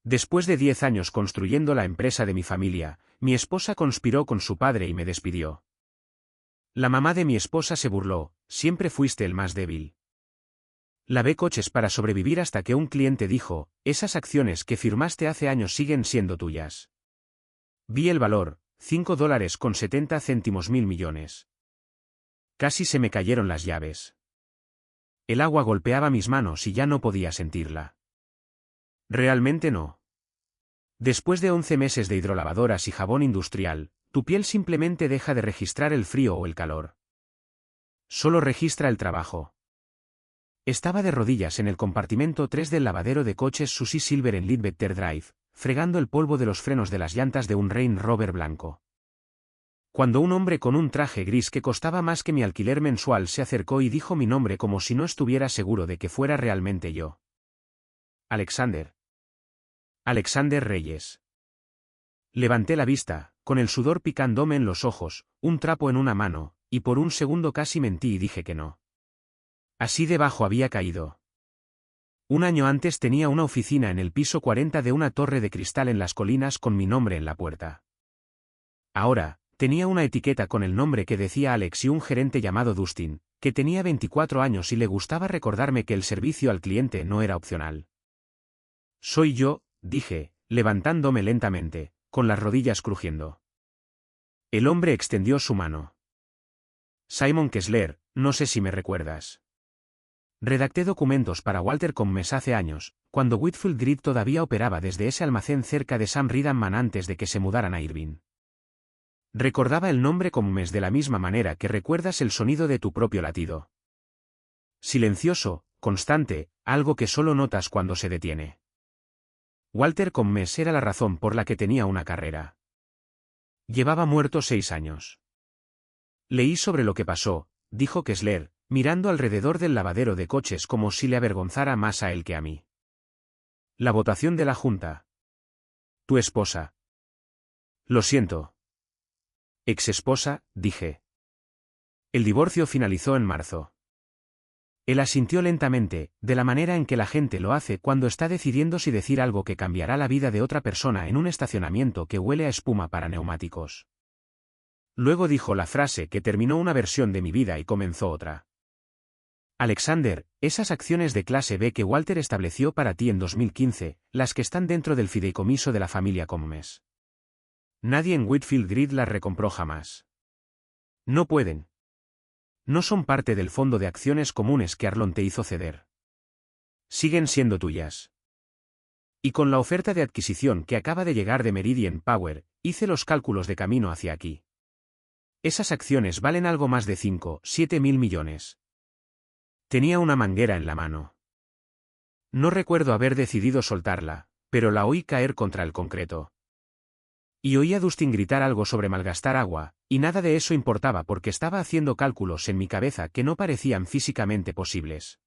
Después de 10 años construyendo la empresa de mi familia, mi esposa conspiró con su padre y me despidió. La mamá de mi esposa se burló, siempre fuiste el más débil. Lavé coches para sobrevivir hasta que un cliente dijo, esas acciones que firmaste hace años siguen siendo tuyas. Vi el valor, $5.70 mil millones. Casi se me cayeron las llaves. El agua golpeaba mis manos y ya no podía sentirla. Realmente no. Después de 11 meses de hidrolavadoras y jabón industrial, tu piel simplemente deja de registrar el frío o el calor. Solo registra el trabajo. Estaba de rodillas en el compartimento 3 del lavadero de coches Susie Silver en Leadbetter Drive, fregando el polvo de los frenos de las llantas de un Range Rover blanco. Cuando un hombre con un traje gris que costaba más que mi alquiler mensual se acercó y dijo mi nombre como si no estuviera seguro de que fuera realmente yo. Alexander. Alexander Reyes. Levanté la vista, con el sudor picándome en los ojos, un trapo en una mano, y por un segundo casi mentí y dije que no. Así debajo había caído. Un año antes tenía una oficina en el piso 40 de una torre de cristal en las colinas con mi nombre en la puerta. Ahora, tenía una etiqueta con el nombre que decía Alex y un gerente llamado Dustin, que tenía 24 años y le gustaba recordarme que el servicio al cliente no era opcional. Soy yo, dije, levantándome lentamente, con las rodillas crujiendo. El hombre extendió su mano. Simon Kessler, no sé si me recuerdas. Redacté documentos para Walter Commes hace años, cuando Whitfield Grid todavía operaba desde ese almacén cerca de Sam Reed-Man antes de que se mudaran a Irvine. Recordaba el nombre Commes de la misma manera que recuerdas el sonido de tu propio latido. Silencioso, constante, algo que solo notas cuando se detiene. Walter Commes era la razón por la que tenía una carrera. Llevaba muerto 6 años. Leí sobre lo que pasó, dijo Kessler, mirando alrededor del lavadero de coches como si le avergonzara más a él que a mí. La votación de la Junta. Tu esposa. Lo siento. Ex-esposa, dije. El divorcio finalizó en marzo. Él asintió lentamente, de la manera en que la gente lo hace cuando está decidiendo si decir algo que cambiará la vida de otra persona en un estacionamiento que huele a espuma para neumáticos. Luego dijo la frase que terminó una versión de mi vida y comenzó otra. Alexander, esas acciones de clase B que Walter estableció para ti en 2015, las que están dentro del fideicomiso de la familia Commes. Nadie en Whitfield Grid las recompró jamás. No pueden. No son parte del fondo de acciones comunes que Arlon te hizo ceder. Siguen siendo tuyas. Y con la oferta de adquisición que acaba de llegar de Meridian Power, hice los cálculos de camino hacia aquí. Esas acciones valen algo más de 5-7 mil millones. Tenía una manguera en la mano. No recuerdo haber decidido soltarla, pero la oí caer contra el concreto. Y oí a Dustin gritar algo sobre malgastar agua, y nada de eso importaba porque estaba haciendo cálculos en mi cabeza que no parecían físicamente posibles.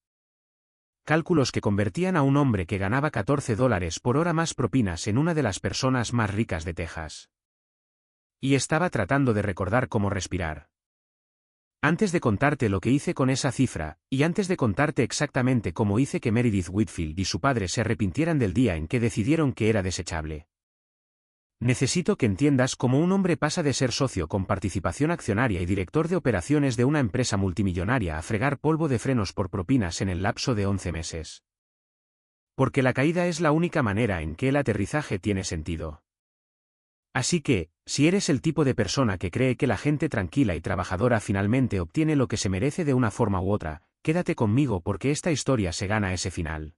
Cálculos que convertían a un hombre que ganaba $14 por hora más propinas en una de las personas más ricas de Texas. Y estaba tratando de recordar cómo respirar. Antes de contarte lo que hice con esa cifra, y antes de contarte exactamente cómo hice que Meredith Whitfield y su padre se arrepintieran del día en que decidieron que era desechable. Necesito que entiendas cómo un hombre pasa de ser socio con participación accionaria y director de operaciones de una empresa multimillonaria a fregar polvo de frenos por propinas en el lapso de 11 meses. Porque la caída es la única manera en que el aterrizaje tiene sentido. Así que, si eres el tipo de persona que cree que la gente tranquila y trabajadora finalmente obtiene lo que se merece de una forma u otra, quédate conmigo porque esta historia se gana ese final.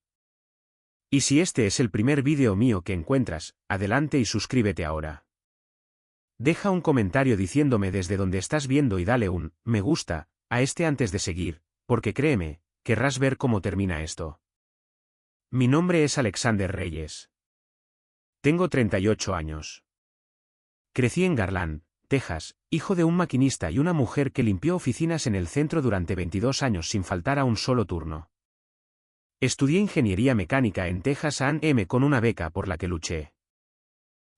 Y si este es el primer vídeo mío que encuentras, adelante y suscríbete ahora. Deja un comentario diciéndome desde donde estás viendo y dale un me gusta a este antes de seguir, porque créeme, querrás ver cómo termina esto. Mi nombre es Alexander Reyes. Tengo 38 años. Crecí en Garland, Texas, hijo de un maquinista y una mujer que limpió oficinas en el centro durante 22 años sin faltar a un solo turno. Estudié ingeniería mecánica en Texas A&M con una beca por la que luché.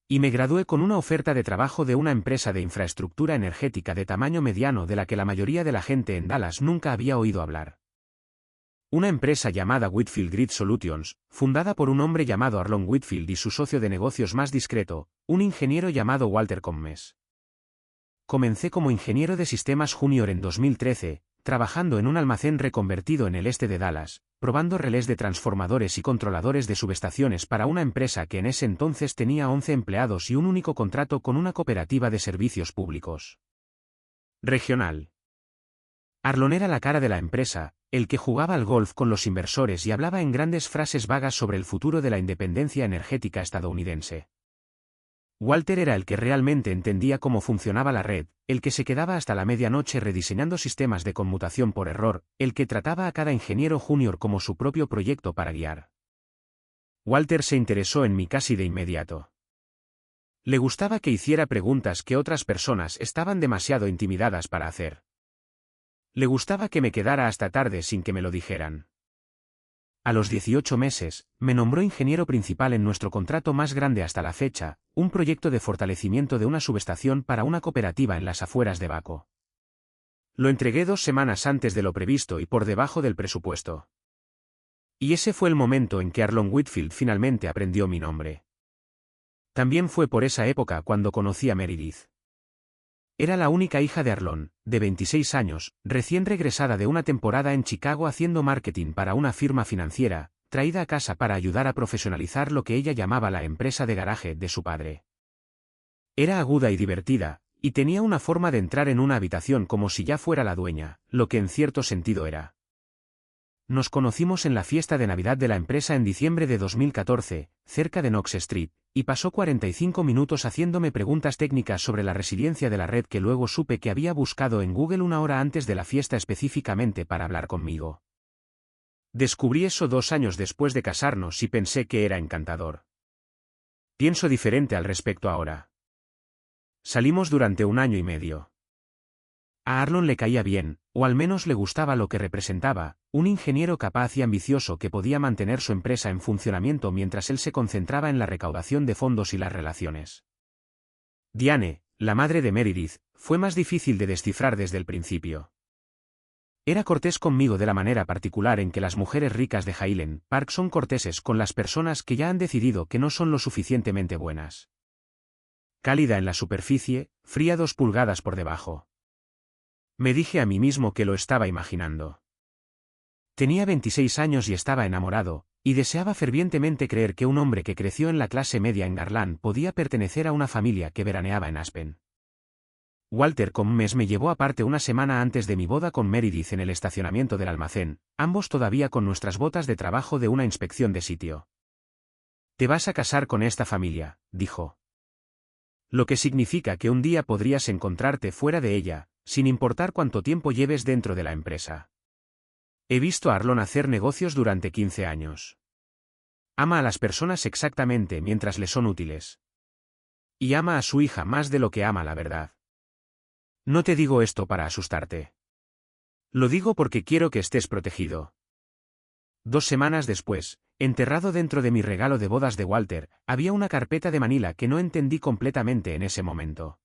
Y me gradué con una oferta de trabajo de una empresa de infraestructura energética de tamaño mediano de la que la mayoría de la gente en Dallas nunca había oído hablar. Una empresa llamada Whitfield Grid Solutions, fundada por un hombre llamado Arlon Whitfield y su socio de negocios más discreto, un ingeniero llamado Walter Commes. Comencé como ingeniero de sistemas junior en 2013, trabajando en un almacén reconvertido en el este de Dallas, probando relés de transformadores y controladores de subestaciones para una empresa que en ese entonces tenía 11 empleados y un único contrato con una cooperativa de servicios públicos regional. Arlon era la cara de la empresa, el que jugaba al golf con los inversores y hablaba en grandes frases vagas sobre el futuro de la independencia energética estadounidense. Walter era el que realmente entendía cómo funcionaba la red, el que se quedaba hasta la medianoche rediseñando sistemas de conmutación por error, el que trataba a cada ingeniero junior como su propio proyecto para guiar. Walter se interesó en mí casi de inmediato. Le gustaba que hiciera preguntas que otras personas estaban demasiado intimidadas para hacer. Le gustaba que me quedara hasta tarde sin que me lo dijeran. A los 18 meses, me nombró ingeniero principal en nuestro contrato más grande hasta la fecha, un proyecto de fortalecimiento de una subestación para una cooperativa en las afueras de Waco. Lo entregué 2 semanas antes de lo previsto y por debajo del presupuesto. Y ese fue el momento en que Arlon Whitfield finalmente aprendió mi nombre. También fue por esa época cuando conocí a Meredith. Era la única hija de Arlon, de 26 años, recién regresada de una temporada en Chicago haciendo marketing para una firma financiera, traída a casa para ayudar a profesionalizar lo que ella llamaba la empresa de garaje de su padre. Era aguda y divertida, y tenía una forma de entrar en una habitación como si ya fuera la dueña, lo que en cierto sentido era. Nos conocimos en la fiesta de Navidad de la empresa en diciembre de 2014, cerca de Knox Street, y pasó 45 minutos haciéndome preguntas técnicas sobre la resiliencia de la red que luego supe que había buscado en Google 1 hora antes de la fiesta específicamente para hablar conmigo. Descubrí eso 2 años después de casarnos y pensé que era encantador. Pienso diferente al respecto ahora. Salimos durante 1 año y medio. A Arlon le caía bien, o al menos le gustaba lo que representaba, un ingeniero capaz y ambicioso que podía mantener su empresa en funcionamiento mientras él se concentraba en la recaudación de fondos y las relaciones. Diane, la madre de Meredith, fue más difícil de descifrar desde el principio. Era cortés conmigo de la manera particular en que las mujeres ricas de Highland Park son corteses con las personas que ya han decidido que no son lo suficientemente buenas. Cálida en la superficie, fría 2 pulgadas por debajo. Me dije a mí mismo que lo estaba imaginando. Tenía 26 años y estaba enamorado, y deseaba fervientemente creer que un hombre que creció en la clase media en Garland podía pertenecer a una familia que veraneaba en Aspen. Walter Commes me llevó aparte 1 semana antes de mi boda con Meredith en el estacionamiento del almacén, ambos todavía con nuestras botas de trabajo de una inspección de sitio. «Te vas a casar con esta familia», dijo. «Lo que significa que un día podrías encontrarte fuera de ella, sin importar cuánto tiempo lleves dentro de la empresa. He visto a Arlon hacer negocios durante 15 años. Ama a las personas exactamente mientras le son útiles. Y ama a su hija más de lo que ama la verdad. No te digo esto para asustarte. Lo digo porque quiero que estés protegido». 2 semanas después, enterrado dentro de mi regalo de bodas de Walter, había una carpeta de Manila que no entendí completamente en ese momento.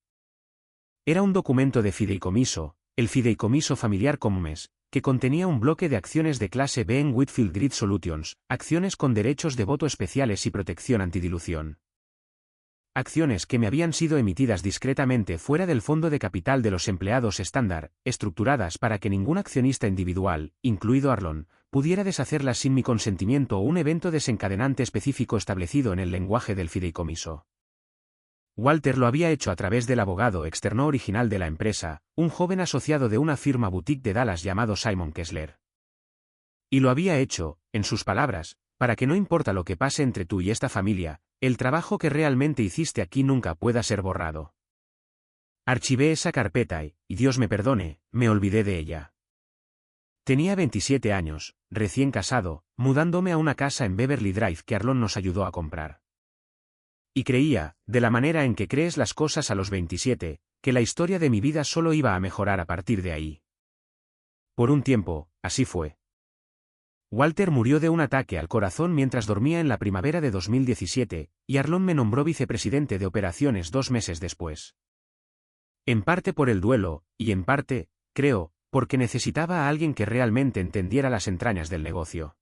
Era un documento de fideicomiso, el fideicomiso familiar Commes, que contenía un bloque de acciones de clase B en Whitfield Grid Solutions, acciones con derechos de voto especiales y protección antidilución. Acciones que me habían sido emitidas discretamente fuera del fondo de capital de los empleados estándar, estructuradas para que ningún accionista individual, incluido Arlon, pudiera deshacerlas sin mi consentimiento o un evento desencadenante específico establecido en el lenguaje del fideicomiso. Walter lo había hecho a través del abogado externo original de la empresa, un joven asociado de una firma boutique de Dallas llamado Simon Kessler. Y lo había hecho, en sus palabras, para que no importa lo que pase entre tú y esta familia, el trabajo que realmente hiciste aquí nunca pueda ser borrado. Archivé esa carpeta y, Dios me perdone, me olvidé de ella. Tenía 27 años, recién casado, mudándome a una casa en Beverly Drive que Arlon nos ayudó a comprar. Y creía, de la manera en que crees las cosas a los 27, que la historia de mi vida solo iba a mejorar a partir de ahí. Por un tiempo, así fue. Walter murió de un ataque al corazón mientras dormía en la primavera de 2017, y Arlon me nombró vicepresidente de operaciones 2 meses después. En parte por el duelo, y en parte, creo, porque necesitaba a alguien que realmente entendiera las entrañas del negocio.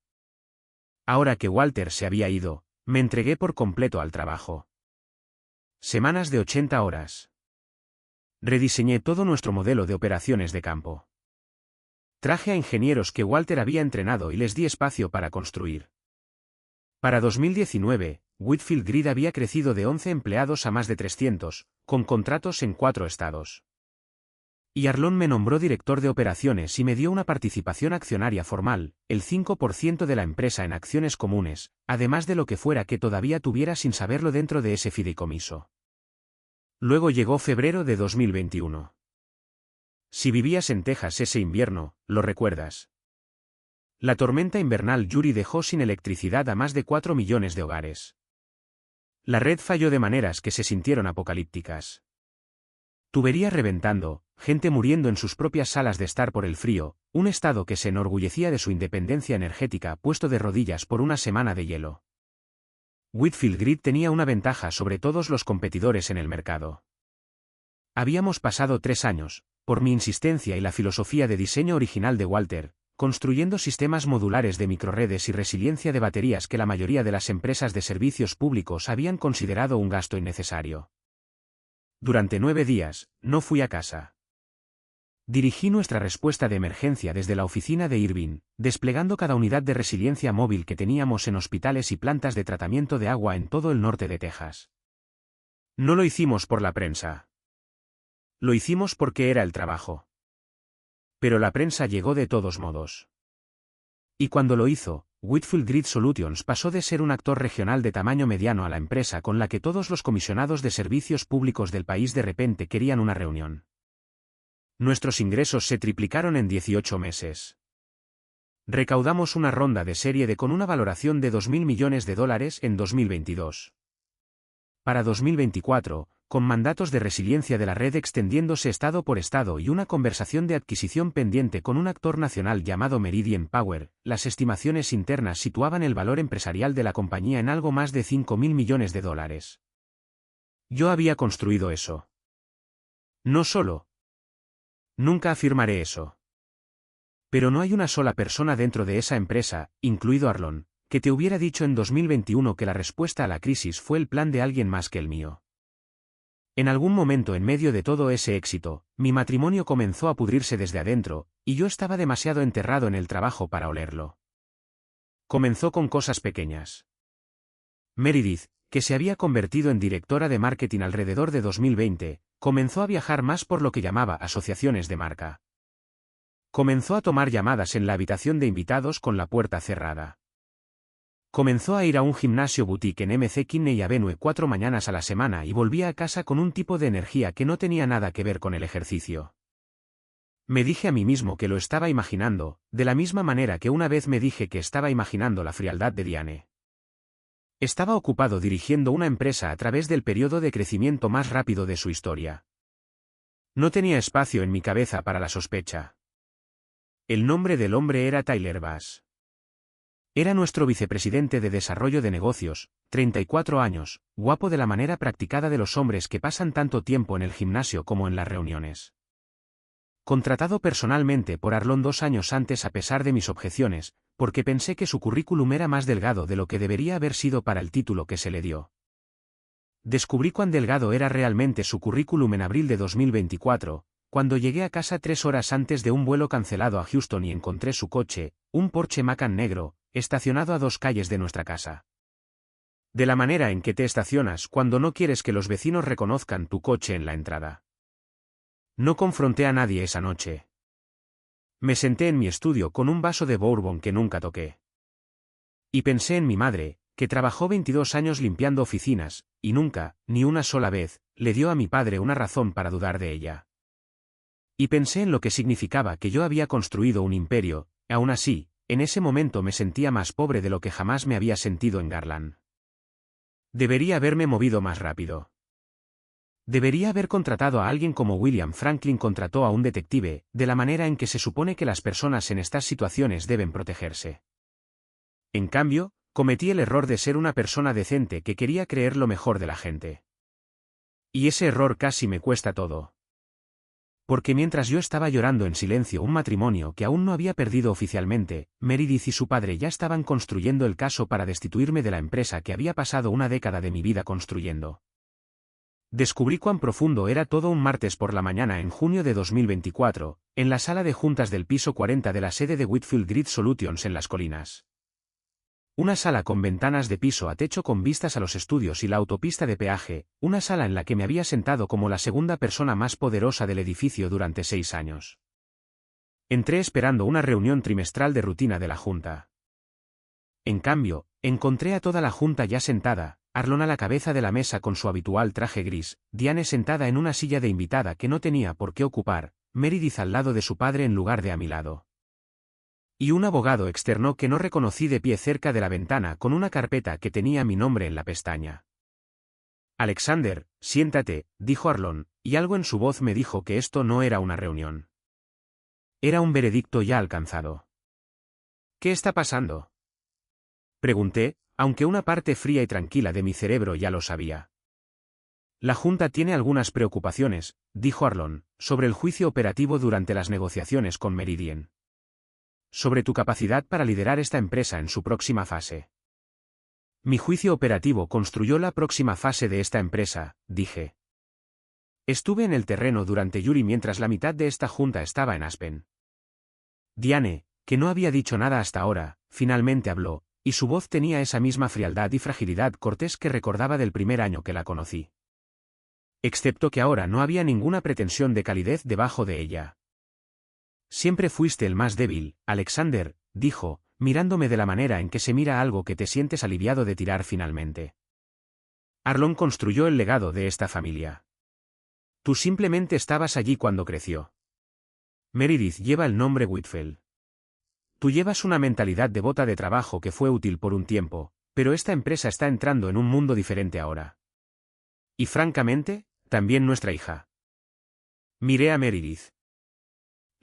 Ahora que Walter se había ido, me entregué por completo al trabajo. Semanas de 80 horas. Rediseñé todo nuestro modelo de operaciones de campo. Traje a ingenieros que Walter había entrenado y les di espacio para construir. Para 2019, Whitfield Grid había crecido de 11 empleados a más de 300, con contratos en 4 estados. Y Arlon me nombró director de operaciones y me dio una participación accionaria formal, el 5% de la empresa en acciones comunes, además de lo que fuera que todavía tuviera sin saberlo dentro de ese fideicomiso. Luego llegó febrero de 2021. Si vivías en Texas ese invierno, lo recuerdas. La tormenta invernal Yuri dejó sin electricidad a más de 4 millones de hogares. La red falló de maneras que se sintieron apocalípticas. Tuberías reventando, gente muriendo en sus propias salas de estar por el frío, un estado que se enorgullecía de su independencia energética puesto de rodillas por una semana de hielo. Whitfield Grid tenía una ventaja sobre todos los competidores en el mercado. Habíamos pasado 3 años, por mi insistencia y la filosofía de diseño original de Walter, construyendo sistemas modulares de microredes y resiliencia de baterías que la mayoría de las empresas de servicios públicos habían considerado un gasto innecesario. Durante 9 días, no fui a casa. Dirigí nuestra respuesta de emergencia desde la oficina de Irving, desplegando cada unidad de resiliencia móvil que teníamos en hospitales y plantas de tratamiento de agua en todo el norte de Texas. No lo hicimos por la prensa. Lo hicimos porque era el trabajo. Pero la prensa llegó de todos modos. Y cuando lo hizo, Whitfield Grid Solutions pasó de ser un actor regional de tamaño mediano a la empresa con la que todos los comisionados de servicios públicos del país de repente querían una reunión. Nuestros ingresos se triplicaron en 18 meses. Recaudamos una ronda de serie D con una valoración de $2.000 millones en 2022. Para 2024, con mandatos de resiliencia de la red extendiéndose estado por estado y una conversación de adquisición pendiente con un actor nacional llamado Meridian Power, las estimaciones internas situaban el valor empresarial de la compañía en algo más de $5.000 millones. Yo había construido eso. No solo. Nunca afirmaré eso. Pero no hay una sola persona dentro de esa empresa, incluido Arlon, que te hubiera dicho en 2021 que la respuesta a la crisis fue el plan de alguien más que el mío. En algún momento en medio de todo ese éxito, mi matrimonio comenzó a pudrirse desde adentro, y yo estaba demasiado enterrado en el trabajo para olerlo. Comenzó con cosas pequeñas. Meredith, que se había convertido en directora de marketing alrededor de 2020, comenzó a viajar más por lo que llamaba asociaciones de marca. Comenzó a tomar llamadas en la habitación de invitados con la puerta cerrada. Comenzó a ir a un gimnasio boutique en MC Kinney Avenue 4 mañanas a la semana y volvía a casa con un tipo de energía que no tenía nada que ver con el ejercicio. Me dije a mí mismo que lo estaba imaginando, de la misma manera que una vez me dije que estaba imaginando la frialdad de Diane. Estaba ocupado dirigiendo una empresa a través del periodo de crecimiento más rápido de su historia. No tenía espacio en mi cabeza para la sospecha. El nombre del hombre era Tyler Bass. Era nuestro vicepresidente de desarrollo de negocios, 34 años, guapo de la manera practicada de los hombres que pasan tanto tiempo en el gimnasio como en las reuniones. Contratado personalmente por Arlon 2 años antes a pesar de mis objeciones, porque pensé que su currículum era más delgado de lo que debería haber sido para el título que se le dio. Descubrí cuán delgado era realmente su currículum en abril de 2024, cuando llegué a casa 3 horas antes de un vuelo cancelado a Houston y encontré su coche, un Porsche Macan negro, estacionado a 2 calles de nuestra casa. De la manera en que te estacionas cuando no quieres que los vecinos reconozcan tu coche en la entrada. No confronté a nadie esa noche. Me senté en mi estudio con un vaso de bourbon que nunca toqué. Y pensé en mi madre, que trabajó 22 años limpiando oficinas, y nunca, ni una sola vez, le dio a mi padre una razón para dudar de ella. Y pensé en lo que significaba que yo había construido un imperio, aún así, en ese momento me sentía más pobre de lo que jamás me había sentido en Garland. Debería haberme movido más rápido. Debería haber contratado a alguien como William Franklin contrató a un detective, de la manera en que se supone que las personas en estas situaciones deben protegerse. En cambio, cometí el error de ser una persona decente que quería creer lo mejor de la gente. Y ese error casi me cuesta todo. Porque mientras yo estaba llorando en silencio un matrimonio que aún no había perdido oficialmente, Meredith y su padre ya estaban construyendo el caso para destituirme de la empresa que había pasado una década de mi vida construyendo. Descubrí cuán profundo era todo un martes por la mañana en junio de 2024, en la sala de juntas del piso 40 de la sede de Whitfield Grid Solutions en las colinas. Una sala con ventanas de piso a techo con vistas a los estudios y la autopista de peaje, una sala en la que me había sentado como la segunda persona más poderosa del edificio durante 6 años. Entré esperando una reunión trimestral de rutina de la junta. En cambio, encontré a toda la junta ya sentada, Arlon a la cabeza de la mesa con su habitual traje gris, Diane sentada en una silla de invitada que no tenía por qué ocupar, Meredith al lado de su padre en lugar de a mi lado. Y un abogado externo que no reconocí de pie cerca de la ventana con una carpeta que tenía mi nombre en la pestaña. Alexander, siéntate, dijo Arlon, y algo en su voz me dijo que esto no era una reunión. Era un veredicto ya alcanzado. ¿Qué está pasando?, pregunté, aunque una parte fría y tranquila de mi cerebro ya lo sabía. La Junta tiene algunas preocupaciones, dijo Arlon, sobre el juicio operativo durante las negociaciones con Meridian. Sobre tu capacidad para liderar esta empresa en su próxima fase. Mi juicio operativo construyó la próxima fase de esta empresa, dije. Estuve en el terreno durante Yuri mientras la mitad de esta junta estaba en Aspen. Diane, que no había dicho nada hasta ahora, finalmente habló, y su voz tenía esa misma frialdad y fragilidad cortés que recordaba del primer año que la conocí. Excepto que ahora no había ninguna pretensión de calidez debajo de ella. Siempre fuiste el más débil, Alexander, dijo, mirándome de la manera en que se mira algo que te sientes aliviado de tirar finalmente. Arlon construyó el legado de esta familia. Tú simplemente estabas allí cuando creció. Meredith lleva el nombre Whitfield. Tú llevas una mentalidad devota de trabajo que fue útil por un tiempo, pero esta empresa está entrando en un mundo diferente ahora. Y francamente, también nuestra hija. Miré a Meredith.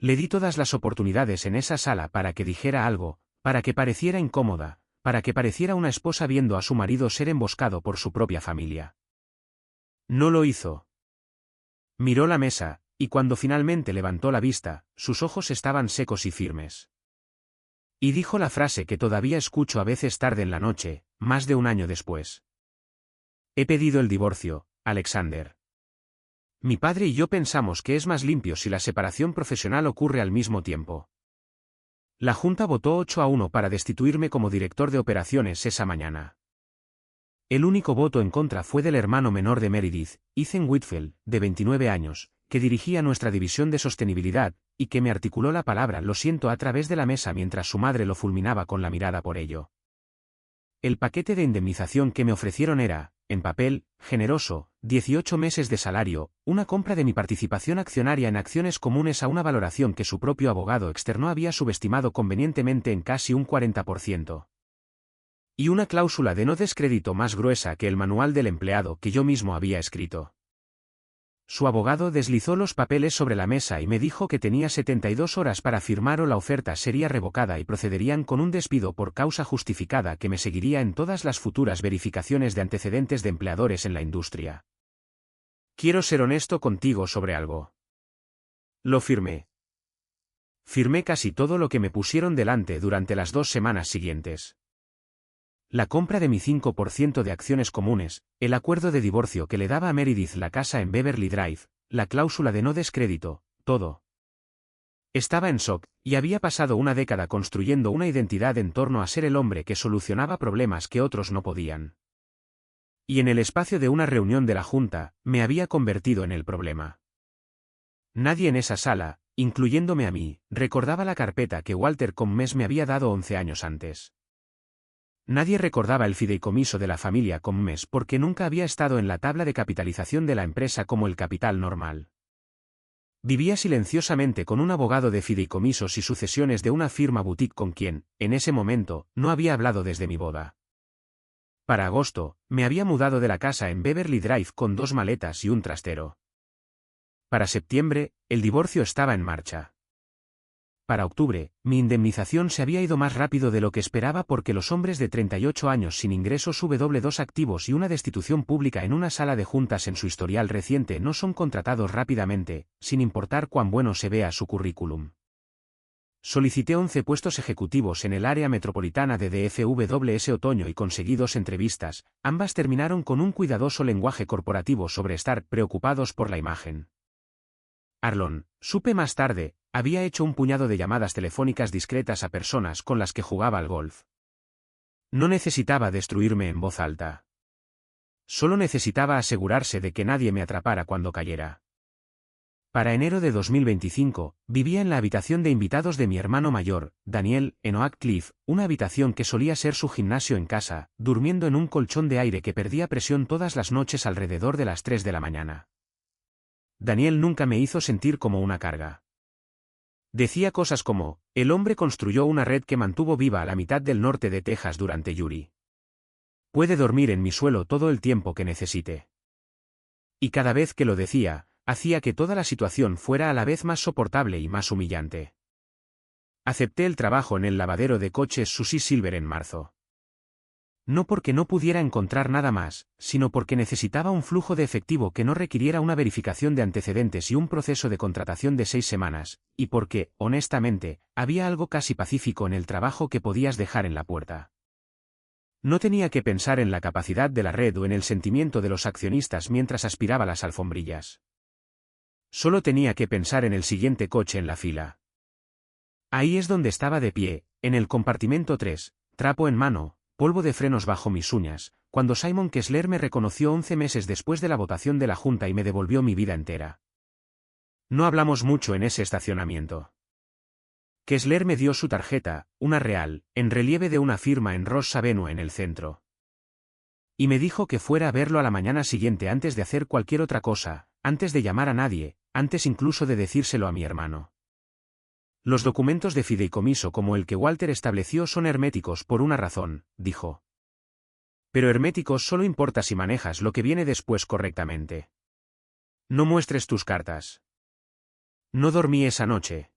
Le di todas las oportunidades en esa sala para que dijera algo, para que pareciera incómoda, para que pareciera una esposa viendo a su marido ser emboscado por su propia familia. No lo hizo. Miró la mesa, y cuando finalmente levantó la vista, sus ojos estaban secos y firmes. Y dijo la frase que todavía escucho a veces tarde en la noche, más de un año después. He pedido el divorcio, Alexander. Mi padre y yo pensamos que es más limpio si la separación profesional ocurre al mismo tiempo. La Junta votó 8-1 para destituirme como director de operaciones esa mañana. El único voto en contra fue del hermano menor de Meredith, Ethan Whitfield, de 29 años, que dirigía nuestra división de sostenibilidad, y que me articuló la palabra "lo siento" a través de la mesa mientras su madre lo fulminaba con la mirada por ello. El paquete de indemnización que me ofrecieron era, en papel, generoso, 18 meses de salario, una compra de mi participación accionaria en acciones comunes a una valoración que su propio abogado externo había subestimado convenientemente en casi un 40%. Y una cláusula de no descrédito más gruesa que el manual del empleado que yo mismo había escrito. Su abogado deslizó los papeles sobre la mesa y me dijo que tenía 72 horas para firmar o la oferta sería revocada y procederían con un despido por causa justificada que me seguiría en todas las futuras verificaciones de antecedentes de empleadores en la industria. Quiero ser honesto contigo sobre algo. Lo firmé. Firmé casi todo lo que me pusieron delante durante las 2 semanas siguientes. La compra de mi 5% de acciones comunes, el acuerdo de divorcio que le daba a Meredith la casa en Beverly Drive, la cláusula de no descrédito, todo. Estaba en shock, y había pasado una década construyendo una identidad en torno a ser el hombre que solucionaba problemas que otros no podían. Y en el espacio de una reunión de la Junta, me había convertido en el problema. Nadie en esa sala, incluyéndome a mí, recordaba la carpeta que Walter Commes me había dado 11 años antes. Nadie recordaba el fideicomiso de la familia Commes porque nunca había estado en la tabla de capitalización de la empresa como el capital normal. Vivía silenciosamente con un abogado de fideicomisos y sucesiones de una firma boutique con quien, en ese momento, no había hablado desde mi boda. Para agosto, me había mudado de la casa en Beverly Drive con 2 maletas y un trastero. Para septiembre, el divorcio estaba en marcha. para octubre, mi indemnización se había ido más rápido de lo que esperaba porque los hombres de 38 años sin ingresos W2 activos y una destitución pública en una sala de juntas en su historial reciente no son contratados rápidamente, sin importar cuán bueno se vea su currículum. Solicité 11 puestos ejecutivos en el área metropolitana de DFW ese otoño y conseguí 2 entrevistas, ambas terminaron con un cuidadoso lenguaje corporativo sobre estar preocupados por la imagen. Arlon, supe más tarde, había hecho un puñado de llamadas telefónicas discretas a personas con las que jugaba al golf. No necesitaba destruirme en voz alta. Solo necesitaba asegurarse de que nadie me atrapara cuando cayera. Para enero de 2025, vivía en la habitación de invitados de mi hermano mayor, Daniel, en Oak Cliff, una habitación que solía ser su gimnasio en casa, durmiendo en un colchón de aire que perdía presión todas las noches alrededor de las 3 de la mañana. Daniel nunca me hizo sentir como una carga. Decía cosas como, el hombre construyó una red que mantuvo viva a la mitad del norte de Texas durante Yuri. Puede dormir en mi suelo todo el tiempo que necesite. Y cada vez que lo decía, hacía que toda la situación fuera a la vez más soportable y más humillante. Acepté el trabajo en el lavadero de coches Susie Silver en marzo. No porque no pudiera encontrar nada más, sino porque necesitaba un flujo de efectivo que no requiriera una verificación de antecedentes y un proceso de contratación de 6 semanas, y porque, honestamente, había algo casi pacífico en el trabajo que podías dejar en la puerta. No tenía que pensar en la capacidad de la red o en el sentimiento de los accionistas mientras aspiraba las alfombrillas. Solo tenía que pensar en el siguiente coche en la fila. Ahí es donde estaba de pie, en el compartimento 3, trapo en mano, polvo de frenos bajo mis uñas, cuando Simon Kessler me reconoció 11 meses después de la votación de la Junta y me devolvió mi vida entera. No hablamos mucho en ese estacionamiento. Kessler me dio su tarjeta, una real, en relieve de una firma en Ross Avenue en el centro. Y me dijo que fuera a verlo a la mañana siguiente antes de hacer cualquier otra cosa, antes de llamar a nadie, antes incluso de decírselo a mi hermano. Los documentos de fideicomiso como el que Walter estableció son herméticos por una razón, dijo. Pero herméticos solo importa si manejas lo que viene después correctamente. No muestres tus cartas. No dormí esa noche.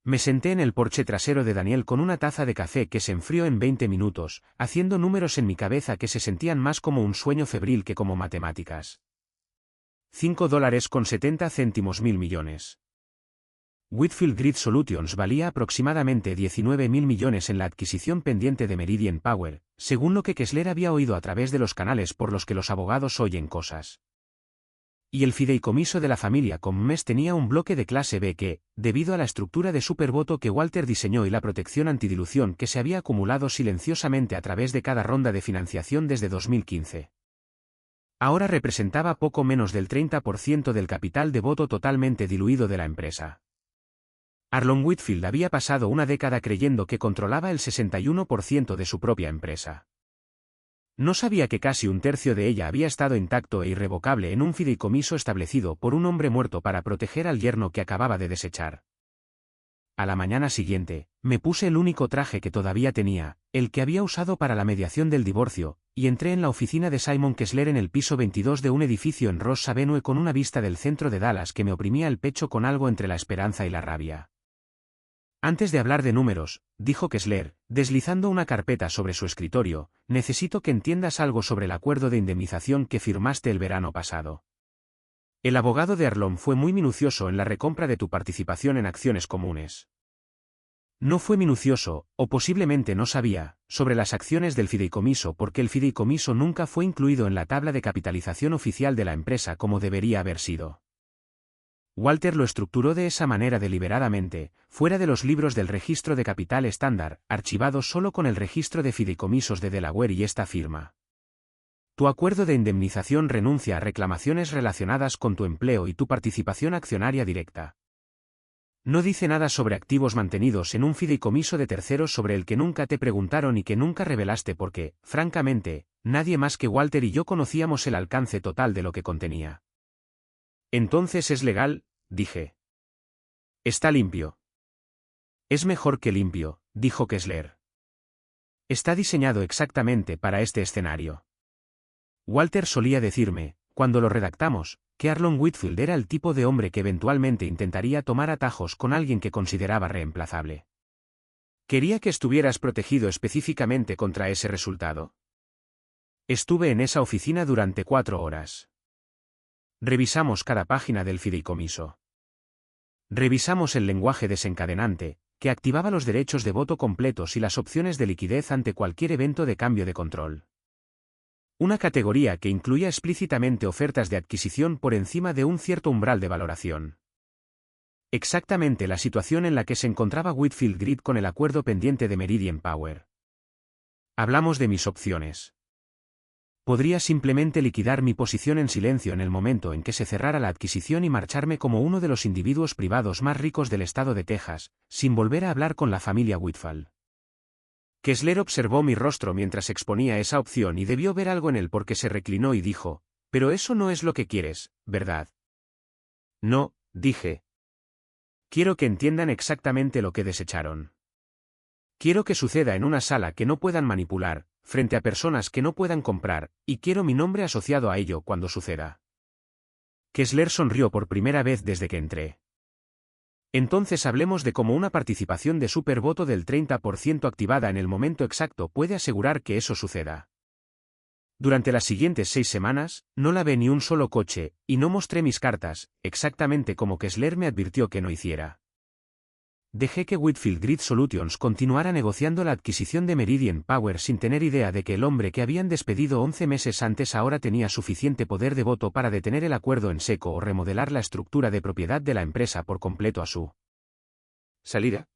Me senté en el porche trasero de Daniel con una taza de café que se enfrió en 20 minutos, haciendo números en mi cabeza que se sentían más como un sueño febril que como matemáticas. $5.70 mil millones. Whitfield Grid Solutions valía aproximadamente 19.000 millones en la adquisición pendiente de Meridian Power, según lo que Kessler había oído a través de los canales por los que los abogados oyen cosas. Y el fideicomiso de la familia Commes tenía un bloque de clase B que, debido a la estructura de supervoto que Walter diseñó y la protección antidilución que se había acumulado silenciosamente a través de cada ronda de financiación desde 2015. Ahora representaba poco menos del 30% del capital de voto totalmente diluido de la empresa. Arlon Whitfield había pasado una década creyendo que controlaba el 61% de su propia empresa. No sabía que casi un tercio de ella había estado intacto e irrevocable en un fideicomiso establecido por un hombre muerto para proteger al yerno que acababa de desechar. A la mañana siguiente, me puse el único traje que todavía tenía, el que había usado para la mediación del divorcio, y entré en la oficina de Simon Kessler en el piso 22 de un edificio en Ross Avenue con una vista del centro de Dallas que me oprimía el pecho con algo entre la esperanza y la rabia. Antes de hablar de números, dijo Kessler, deslizando una carpeta sobre su escritorio, necesito que entiendas algo sobre el acuerdo de indemnización que firmaste el verano pasado. El abogado de Arlon fue muy minucioso en la recompra de tu participación en acciones comunes. No fue minucioso, o posiblemente no sabía, sobre las acciones del fideicomiso porque el fideicomiso nunca fue incluido en la tabla de capitalización oficial de la empresa como debería haber sido. Walter lo estructuró de esa manera deliberadamente, fuera de los libros del registro de capital estándar, archivados solo con el registro de fideicomisos de Delaware y esta firma. Tu acuerdo de indemnización renuncia a reclamaciones relacionadas con tu empleo y tu participación accionaria directa. No dice nada sobre activos mantenidos en un fideicomiso de terceros sobre el que nunca te preguntaron y que nunca revelaste porque, francamente, nadie más que Walter y yo conocíamos el alcance total de lo que contenía. Entonces es legal, dije. Está limpio. Es mejor que limpio, dijo Kessler. Está diseñado exactamente para este escenario. Walter solía decirme, cuando lo redactamos, que Arlon Whitfield era el tipo de hombre que eventualmente intentaría tomar atajos con alguien que consideraba reemplazable. Quería que estuvieras protegido específicamente contra ese resultado. Estuve en esa oficina durante 4 horas. Revisamos cada página del fideicomiso. Revisamos el lenguaje desencadenante, que activaba los derechos de voto completos y las opciones de liquidez ante cualquier evento de cambio de control. Una categoría que incluía explícitamente ofertas de adquisición por encima de un cierto umbral de valoración. Exactamente la situación en la que se encontraba Whitfield Grid con el acuerdo pendiente de Meridian Power. Hablamos de mis opciones. Podría simplemente liquidar mi posición en silencio en el momento en que se cerrara la adquisición y marcharme como uno de los individuos privados más ricos del estado de Texas, sin volver a hablar con la familia Whitfield. Kessler observó mi rostro mientras exponía esa opción y debió ver algo en él porque se reclinó y dijo, «Pero eso no es lo que quieres, ¿verdad?» «No», dije. «Quiero que entiendan exactamente lo que desecharon. Quiero que suceda en una sala que no puedan manipular, frente a personas que no puedan comprar, y quiero mi nombre asociado a ello cuando suceda». Kessler sonrió por primera vez desde que entré. Entonces hablemos de cómo una participación de supervoto del 30% activada en el momento exacto puede asegurar que eso suceda. Durante las siguientes 6 semanas, no lavé ni un solo coche, y no mostré mis cartas, exactamente como Kessler me advirtió que no hiciera. Dejé que Whitfield Grid Solutions continuara negociando la adquisición de Meridian Power sin tener idea de que el hombre que habían despedido 11 meses antes ahora tenía suficiente poder de voto para detener el acuerdo en seco o remodelar la estructura de propiedad de la empresa por completo a su salida.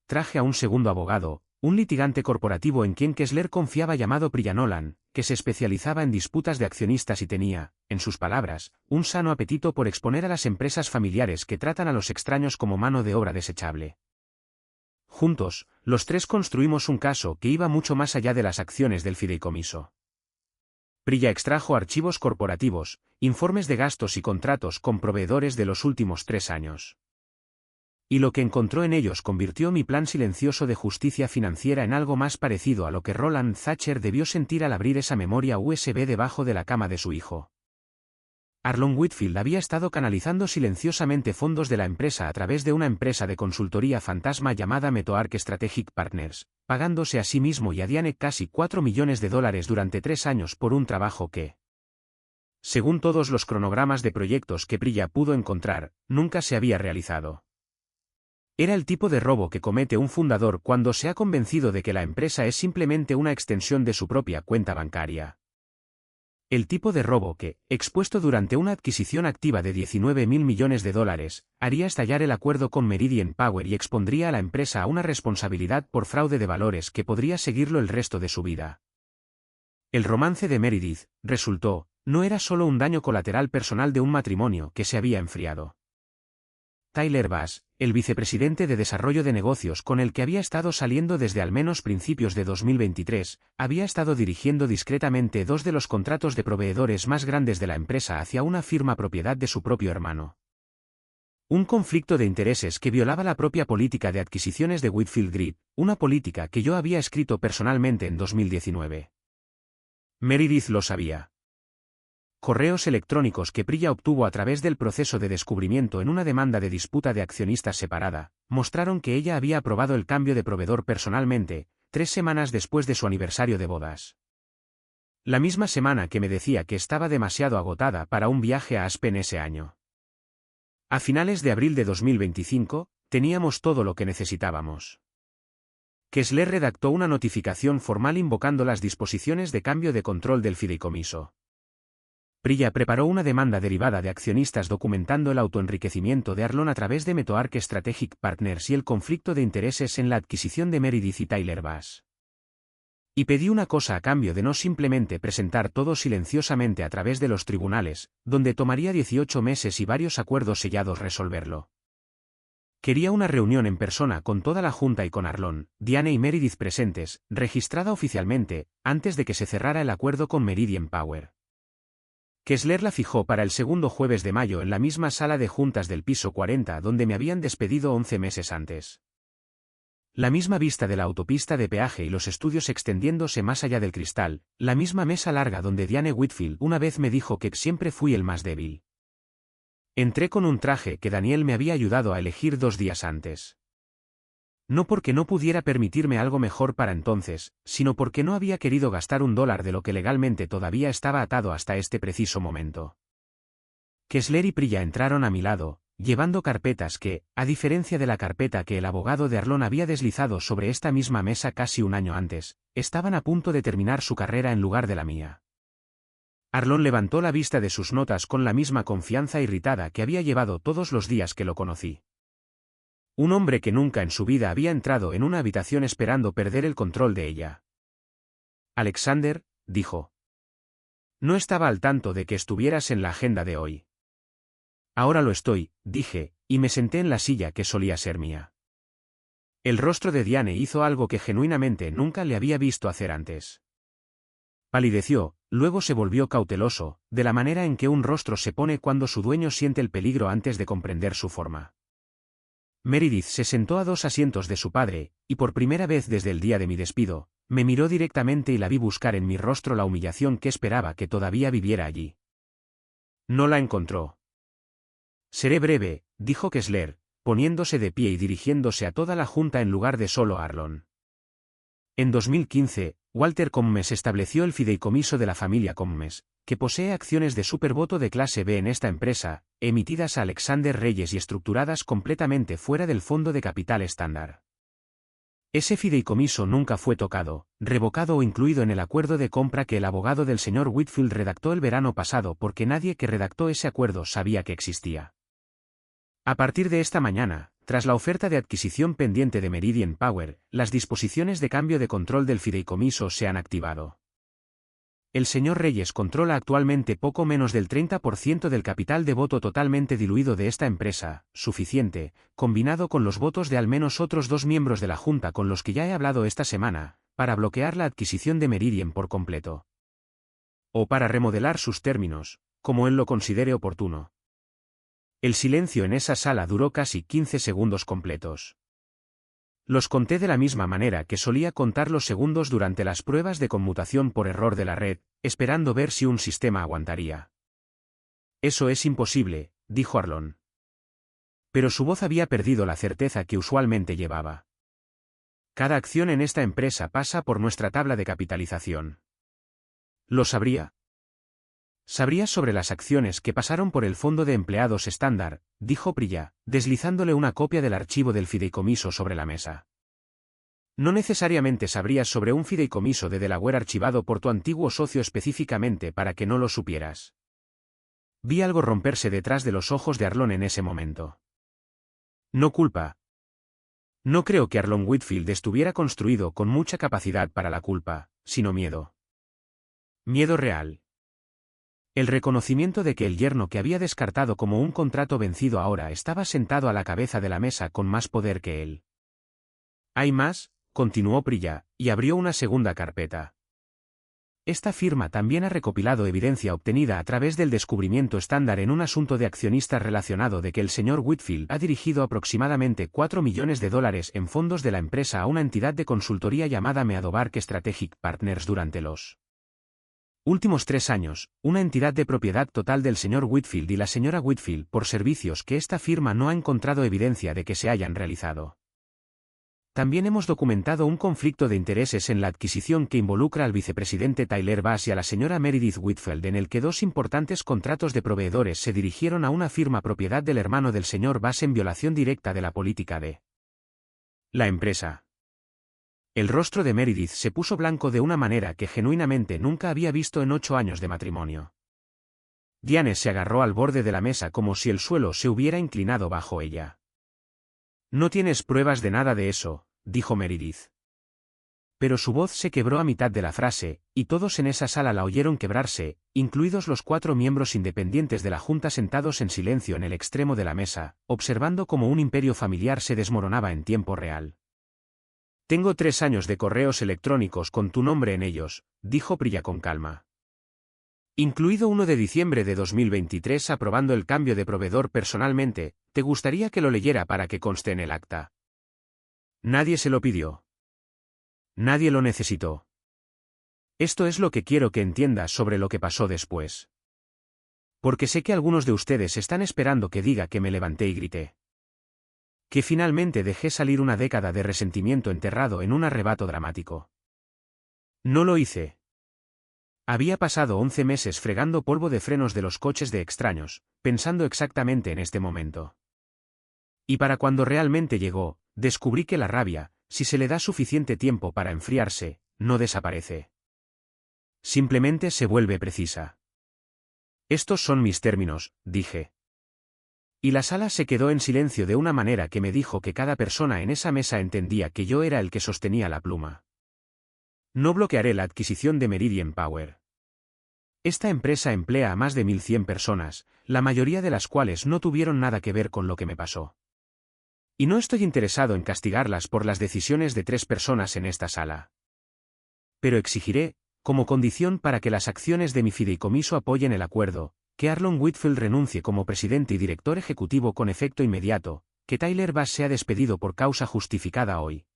Traje a un segundo abogado, un litigante corporativo en quien Kessler confiaba llamado Priya Nolan, que se especializaba en disputas de accionistas y tenía, en sus palabras, un sano apetito por exponer a las empresas familiares que tratan a los extraños como mano de obra desechable. Juntos, los tres construimos un caso que iba mucho más allá de las acciones del fideicomiso. Priya extrajo archivos corporativos, informes de gastos y contratos con proveedores de los últimos 3 años. Y lo que encontró en ellos convirtió mi plan silencioso de justicia financiera en algo más parecido a lo que Roland Thatcher debió sentir al abrir esa memoria USB debajo de la cama de su hijo. Arlon Whitfield había estado canalizando silenciosamente fondos de la empresa a través de una empresa de consultoría fantasma llamada Metoark Strategic Partners, pagándose a sí mismo y a Diane casi $4 millones durante 3 años por un trabajo que, según todos los cronogramas de proyectos que Priya pudo encontrar, nunca se había realizado. Era el tipo de robo que comete un fundador cuando se ha convencido de que la empresa es simplemente una extensión de su propia cuenta bancaria. El tipo de robo que, expuesto durante una adquisición activa de $19.000 millones, haría estallar el acuerdo con Meridian Power y expondría a la empresa a una responsabilidad por fraude de valores que podría seguirlo el resto de su vida. El romance de Meredith, resultó, no era solo un daño colateral personal de un matrimonio que se había enfriado. Tyler Bass, el vicepresidente de desarrollo de negocios con el que había estado saliendo desde al menos principios de 2023, había estado dirigiendo discretamente 2 de los contratos de proveedores más grandes de la empresa hacia una firma propiedad de su propio hermano. Un conflicto de intereses que violaba la propia política de adquisiciones de Whitfield Grid, una política que yo había escrito personalmente en 2019. Meredith lo sabía. Correos electrónicos que Priya obtuvo a través del proceso de descubrimiento en una demanda de disputa de accionistas separada, mostraron que ella había aprobado el cambio de proveedor personalmente, 3 semanas después de su aniversario de bodas. La misma semana que me decía que estaba demasiado agotada para un viaje a Aspen ese año. A finales de abril de 2025, teníamos todo lo que necesitábamos. Kessler redactó una notificación formal invocando las disposiciones de cambio de control del fideicomiso. Priya preparó una demanda derivada de accionistas documentando el autoenriquecimiento de Arlon a través de Metoark Strategic Partners y el conflicto de intereses en la adquisición de Meredith y Tyler Bass. Y pedí una cosa a cambio de no simplemente presentar todo silenciosamente a través de los tribunales, donde tomaría 18 meses y varios acuerdos sellados resolverlo. Quería una reunión en persona con toda la junta y con Arlon, Diane y Meredith presentes, registrada oficialmente, antes de que se cerrara el acuerdo con Meridian Power. Kessler la fijó para el segundo jueves de mayo en la misma sala de juntas del piso 40 donde me habían despedido 11 meses antes. La misma vista de la autopista de peaje y los estudios extendiéndose más allá del cristal, la misma mesa larga donde Diane Whitfield una vez me dijo que siempre fui el más débil. Entré con un traje que Daniel me había ayudado a elegir 2 días antes. No porque no pudiera permitirme algo mejor para entonces, sino porque no había querido gastar $1 de lo que legalmente todavía estaba atado hasta este preciso momento. Kessler y Priya entraron a mi lado, llevando carpetas que, a diferencia de la carpeta que el abogado de Arlon había deslizado sobre esta misma mesa casi un año antes, estaban a punto de terminar su carrera en lugar de la mía. Arlon levantó la vista de sus notas con la misma confianza irritada que había llevado todos los días que lo conocí. Un hombre que nunca en su vida había entrado en una habitación esperando perder el control de ella. Alexander, dijo. No estaba al tanto de que estuvieras en la agenda de hoy. Ahora lo estoy, dije, y me senté en la silla que solía ser mía. El rostro de Diane hizo algo que genuinamente nunca le había visto hacer antes. Palideció, luego se volvió cauteloso, de la manera en que un rostro se pone cuando su dueño siente el peligro antes de comprender su forma. Meredith se sentó a 2 asientos de su padre, y por primera vez desde el día de mi despido, me miró directamente y la vi buscar en mi rostro la humillación que esperaba que todavía viviera allí. No la encontró. Seré breve, dijo Kessler, poniéndose de pie y dirigiéndose a toda la junta en lugar de solo a Arlon. En 2015, Walter Commes estableció el fideicomiso de la familia Commes, que posee acciones de supervoto de clase B en esta empresa, emitidas a Alexander Reyes y estructuradas completamente fuera del fondo de capital estándar. Ese fideicomiso nunca fue tocado, revocado o incluido en el acuerdo de compra que el abogado del señor Whitfield redactó el verano pasado porque nadie que redactó ese acuerdo sabía que existía. A partir de esta mañana, tras la oferta de adquisición pendiente de Meridian Power, las disposiciones de cambio de control del fideicomiso se han activado. El señor Reyes controla actualmente poco menos del 30% del capital de voto totalmente diluido de esta empresa, suficiente, combinado con los votos de al menos otros 2 miembros de la Junta con los que ya he hablado esta semana, para bloquear la adquisición de Meridian por completo. O para remodelar sus términos, como él lo considere oportuno. El silencio en esa sala duró casi 15 segundos completos. Los conté de la misma manera que solía contar los segundos durante las pruebas de conmutación por error de la red, esperando ver si un sistema aguantaría. Eso es imposible, dijo Arlon. Pero su voz había perdido la certeza que usualmente llevaba. Cada acción en esta empresa pasa por nuestra tabla de capitalización. Lo sabría. Sabrías sobre las acciones que pasaron por el fondo de empleados estándar, dijo Priya, deslizándole una copia del archivo del fideicomiso sobre la mesa. No necesariamente sabrías sobre un fideicomiso de Delaware archivado por tu antiguo socio específicamente para que no lo supieras. Vi algo romperse detrás de los ojos de Arlon en ese momento. No culpa. No creo que Arlon Whitfield estuviera construido con mucha capacidad para la culpa, sino miedo. Miedo real. El reconocimiento de que el yerno que había descartado como un contrato vencido ahora estaba sentado a la cabeza de la mesa con más poder que él. Hay más, continuó Priya, y abrió una segunda carpeta. Esta firma también ha recopilado evidencia obtenida a través del descubrimiento estándar en un asunto de accionistas relacionado de que el señor Whitfield ha dirigido aproximadamente $4 millones en fondos de la empresa a una entidad de consultoría llamada Meadowlark Strategic Partners durante los últimos 3 años, una entidad de propiedad total del señor Whitfield y la señora Whitfield por servicios que esta firma no ha encontrado evidencia de que se hayan realizado. También hemos documentado un conflicto de intereses en la adquisición que involucra al vicepresidente Tyler Bass y a la señora Meredith Whitfield en el que 2 importantes contratos de proveedores se dirigieron a una firma propiedad del hermano del señor Bass en violación directa de la política de la empresa. El rostro de Meredith se puso blanco de una manera que genuinamente nunca había visto en 8 años de matrimonio. Diane se agarró al borde de la mesa como si el suelo se hubiera inclinado bajo ella. No tienes pruebas de nada de eso, dijo Meredith. Pero su voz se quebró a mitad de la frase, y todos en esa sala la oyeron quebrarse, incluidos los 4 miembros independientes de la Junta sentados en silencio en el extremo de la mesa, observando cómo un imperio familiar se desmoronaba en tiempo real. Tengo 3 años de correos electrónicos con tu nombre en ellos, dijo Priya con calma. Incluido uno de diciembre de 2023 aprobando el cambio de proveedor personalmente, ¿te gustaría que lo leyera para que conste en el acta? Nadie se lo pidió. Nadie lo necesitó. Esto es lo que quiero que entiendas sobre lo que pasó después. Porque sé que algunos de ustedes están esperando que diga que me levanté y grité. Que finalmente dejé salir una década de resentimiento enterrado en un arrebato dramático. No lo hice. Había pasado 11 meses fregando polvo de frenos de los coches de extraños, pensando exactamente en este momento. Y para cuando realmente llegó, descubrí que la rabia, si se le da suficiente tiempo para enfriarse, no desaparece. Simplemente se vuelve precisa. Estos son mis términos, dije. Y la sala se quedó en silencio de una manera que me dijo que cada persona en esa mesa entendía que yo era el que sostenía la pluma. No bloquearé la adquisición de Meridian Power. Esta empresa emplea a más de 1100 personas, la mayoría de las cuales no tuvieron nada que ver con lo que me pasó. Y no estoy interesado en castigarlas por las decisiones de 3 personas en esta sala. Pero exigiré, como condición para que las acciones de mi fideicomiso apoyen el acuerdo, que Arlon Whitfield renuncie como presidente y director ejecutivo con efecto inmediato, que Tyler Bass sea despedido por causa justificada hoy.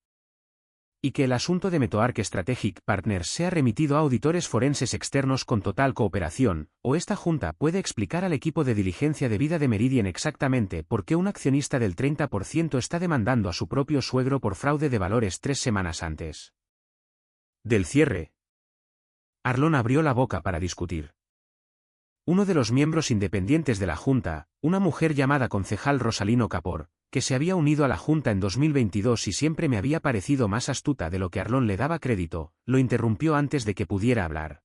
Y que el asunto de Metoark Strategic Partners sea remitido a auditores forenses externos con total cooperación, o esta junta puede explicar al equipo de diligencia de vida de Meridian exactamente por qué un accionista del 30% está demandando a su propio suegro por fraude de valores 3 semanas antes del cierre. Arlon abrió la boca para discutir. Uno de los miembros independientes de la Junta, una mujer llamada concejal Rosalino Kapor, que se había unido a la Junta en 2022 y siempre me había parecido más astuta de lo que Arlon le daba crédito, lo interrumpió antes de que pudiera hablar.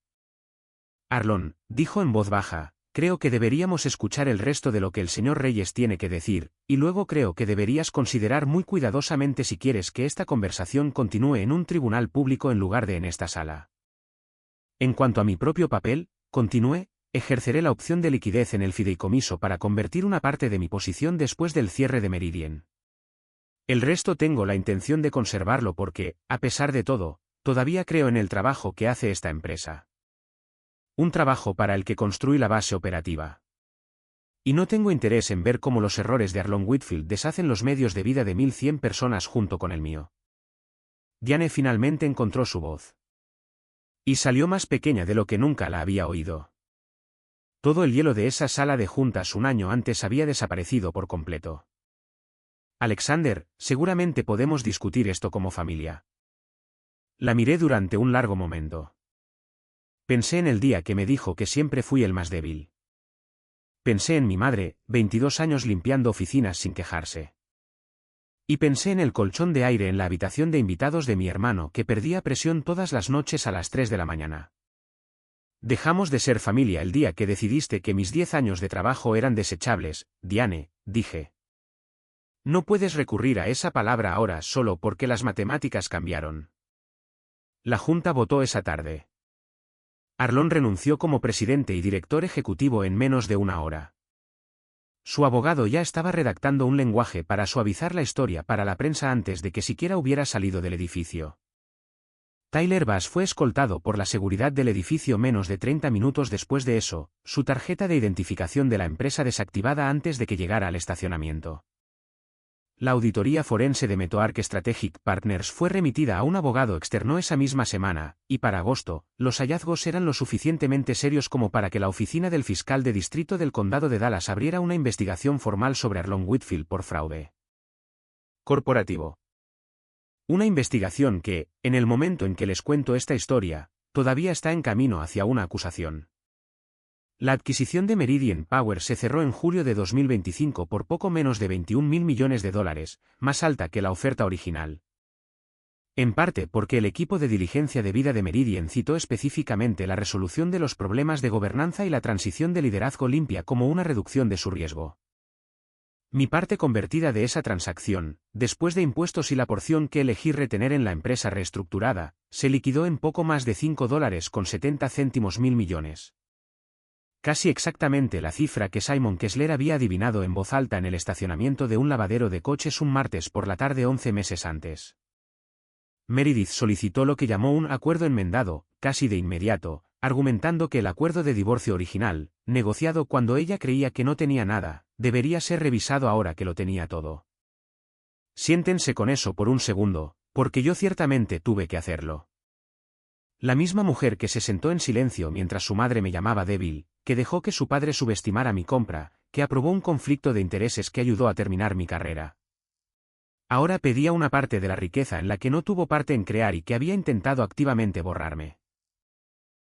Arlon, dijo en voz baja, creo que deberíamos escuchar el resto de lo que el señor Reyes tiene que decir, y luego creo que deberías considerar muy cuidadosamente si quieres que esta conversación continúe en un tribunal público en lugar de en esta sala. En cuanto a mi propio papel, continué, ejerceré la opción de liquidez en el fideicomiso para convertir una parte de mi posición después del cierre de Meridian. El resto tengo la intención de conservarlo porque, a pesar de todo, todavía creo en el trabajo que hace esta empresa. Un trabajo para el que construí la base operativa. Y no tengo interés en ver cómo los errores de Arlon Whitfield deshacen los medios de vida de 1100 personas junto con el mío. Diane finalmente encontró su voz. Y salió más pequeña de lo que nunca la había oído. Todo el hielo de esa sala de juntas un año antes había desaparecido por completo. Alexander, seguramente podemos discutir esto como familia. La miré durante un largo momento. Pensé en el día que me dijo que siempre fui el más débil. Pensé en mi madre, 22 años limpiando oficinas sin quejarse. Y pensé en el colchón de aire en la habitación de invitados de mi hermano que perdía presión todas las noches a las 3 de la mañana. Dejamos de ser familia el día que decidiste que mis 10 años de trabajo eran desechables, Diane, dije. No puedes recurrir a esa palabra ahora solo porque las matemáticas cambiaron. La Junta votó esa tarde. Arlon renunció como presidente y director ejecutivo en menos de una hora. Su abogado ya estaba redactando un lenguaje para suavizar la historia para la prensa antes de que siquiera hubiera salido del edificio. Tyler Bass fue escoltado por la seguridad del edificio menos de 30 minutos después de eso, su tarjeta de identificación de la empresa desactivada antes de que llegara al estacionamiento. La auditoría forense de Metoark Strategic Partners fue remitida a un abogado externo esa misma semana, y para agosto, los hallazgos eran lo suficientemente serios como para que la oficina del fiscal de distrito del condado de Dallas abriera una investigación formal sobre Arlon Whitfield por fraude corporativo. Una investigación que, en el momento en que les cuento esta historia, todavía está en camino hacia una acusación. La adquisición de Meridian Power se cerró en julio de 2025 por poco menos de $21.000 millones, más alta que la oferta original. En parte porque el equipo de diligencia de vida de Meridian citó específicamente la resolución de los problemas de gobernanza y la transición de liderazgo limpia como una reducción de su riesgo. Mi parte convertida de esa transacción, después de impuestos y la porción que elegí retener en la empresa reestructurada, se liquidó en poco más de $5.70 mil millones. Casi exactamente la cifra que Simon Kessler había adivinado en voz alta en el estacionamiento de un lavadero de coches un martes por la tarde 11 meses antes. Meredith solicitó lo que llamó un acuerdo enmendado, casi de inmediato, argumentando que el acuerdo de divorcio original, negociado cuando ella creía que no tenía nada, debería ser revisado ahora que lo tenía todo. Siéntense con eso por un segundo, porque yo ciertamente tuve que hacerlo. La misma mujer que se sentó en silencio mientras su madre me llamaba débil, que dejó que su padre subestimara mi compra, que aprobó un conflicto de intereses que ayudó a terminar mi carrera. Ahora pedía una parte de la riqueza en la que no tuvo parte en crear y que había intentado activamente borrarme.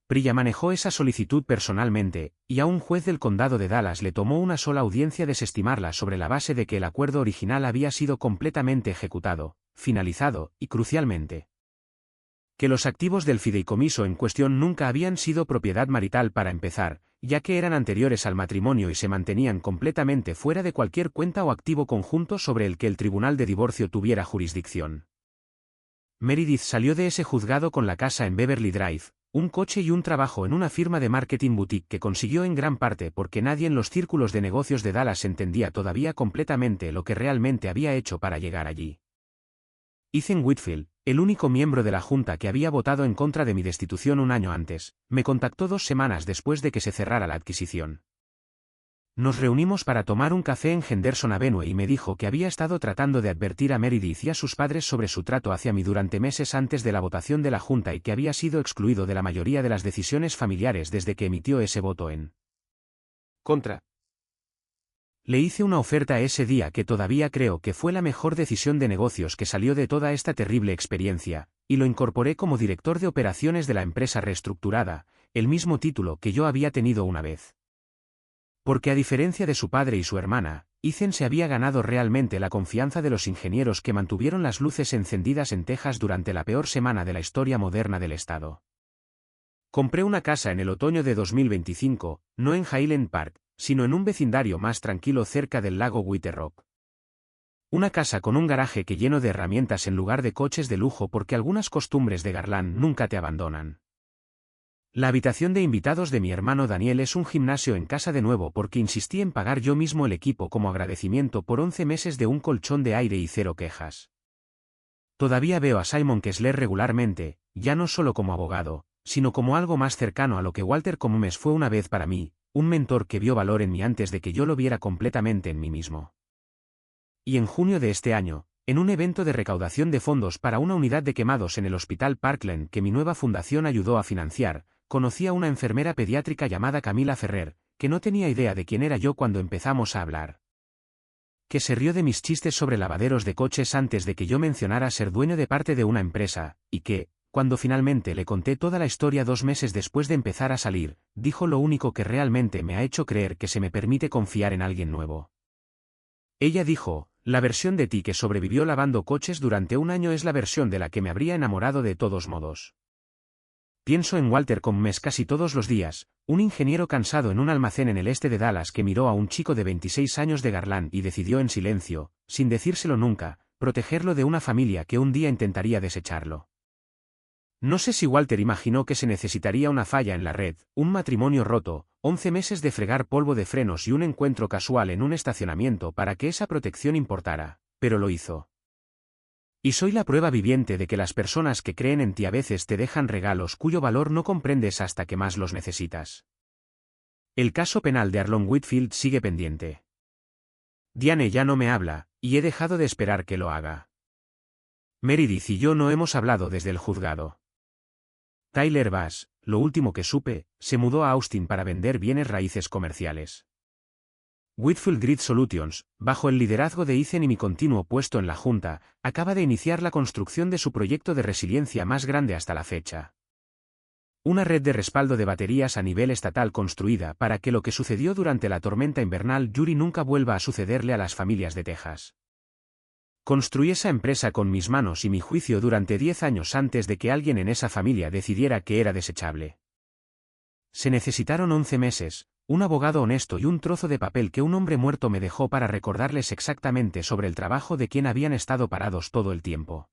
Priya manejó esa solicitud personalmente, y a un juez del condado de Dallas le tomó una sola audiencia desestimarla sobre la base de que el acuerdo original había sido completamente ejecutado, finalizado, y crucialmente, que los activos del fideicomiso en cuestión nunca habían sido propiedad marital para empezar, ya que eran anteriores al matrimonio y se mantenían completamente fuera de cualquier cuenta o activo conjunto sobre el que el tribunal de divorcio tuviera jurisdicción. Meredith salió de ese juzgado con la casa en Beverly Drive, un coche y un trabajo en una firma de marketing boutique que consiguió en gran parte porque nadie en los círculos de negocios de Dallas entendía todavía completamente lo que realmente había hecho para llegar allí. Ethan Whitfield, el único miembro de la junta que había votado en contra de mi destitución un año antes, me contactó 2 semanas después de que se cerrara la adquisición. Nos reunimos para tomar un café en Henderson Avenue y me dijo que había estado tratando de advertir a Meredith y a sus padres sobre su trato hacia mí durante meses antes de la votación de la Junta y que había sido excluido de la mayoría de las decisiones familiares desde que emitió ese voto en contra. Le hice una oferta ese día que todavía creo que fue la mejor decisión de negocios que salió de toda esta terrible experiencia, y lo incorporé como director de operaciones de la empresa reestructurada, el mismo título que yo había tenido una vez. Porque a diferencia de su padre y su hermana, Ethan se había ganado realmente la confianza de los ingenieros que mantuvieron las luces encendidas en Texas durante la peor semana de la historia moderna del estado. Compré una casa en el otoño de 2025, no en Highland Park, sino en un vecindario más tranquilo cerca del lago White Rock. Una casa con un garaje que lleno de herramientas en lugar de coches de lujo porque algunas costumbres de Garland nunca te abandonan. La habitación de invitados de mi hermano Daniel es un gimnasio en casa de nuevo porque insistí en pagar yo mismo el equipo como agradecimiento por 11 meses de un colchón de aire y 0 quejas. Todavía veo a Simon Kessler regularmente, ya no solo como abogado, sino como algo más cercano a lo que Walter Comumes fue una vez para mí, un mentor que vio valor en mí antes de que yo lo viera completamente en mí mismo. Y en junio de este año, en un evento de recaudación de fondos para una unidad de quemados en el Hospital Parkland que mi nueva fundación ayudó a financiar, conocí a una enfermera pediátrica llamada Camila Ferrer, que no tenía idea de quién era yo cuando empezamos a hablar. Que se rió de mis chistes sobre lavaderos de coches antes de que yo mencionara ser dueño de parte de una empresa, y que, cuando finalmente le conté toda la historia 2 meses después de empezar a salir, dijo lo único que realmente me ha hecho creer que se me permite confiar en alguien nuevo. Ella dijo, la versión de ti que sobrevivió lavando coches durante un año es la versión de la que me habría enamorado de todos modos. Pienso en Walter Comumes casi todos los días, un ingeniero cansado en un almacén en el este de Dallas que miró a un chico de 26 años de Garland y decidió en silencio, sin decírselo nunca, protegerlo de una familia que un día intentaría desecharlo. No sé si Walter imaginó que se necesitaría una falla en la red, un matrimonio roto, 11 meses de fregar polvo de frenos y un encuentro casual en un estacionamiento para que esa protección importara, pero lo hizo. Y soy la prueba viviente de que las personas que creen en ti a veces te dejan regalos cuyo valor no comprendes hasta que más los necesitas. El caso penal de Arlon Whitfield sigue pendiente. Diane ya no me habla, y he dejado de esperar que lo haga. Meredith y yo no hemos hablado desde el juzgado. Tyler Bass, lo último que supe, se mudó a Austin para vender bienes raíces comerciales. Whitfield Grid Solutions, bajo el liderazgo de Ethan y mi continuo puesto en la Junta, acaba de iniciar la construcción de su proyecto de resiliencia más grande hasta la fecha. Una red de respaldo de baterías a nivel estatal construida para que lo que sucedió durante la tormenta invernal Yuri nunca vuelva a sucederle a las familias de Texas. Construí esa empresa con mis manos y mi juicio durante 10 años antes de que alguien en esa familia decidiera que era desechable. Se necesitaron 11 meses, un abogado honesto y un trozo de papel que un hombre muerto me dejó para recordarles exactamente sobre el trabajo de quien habían estado parados todo el tiempo.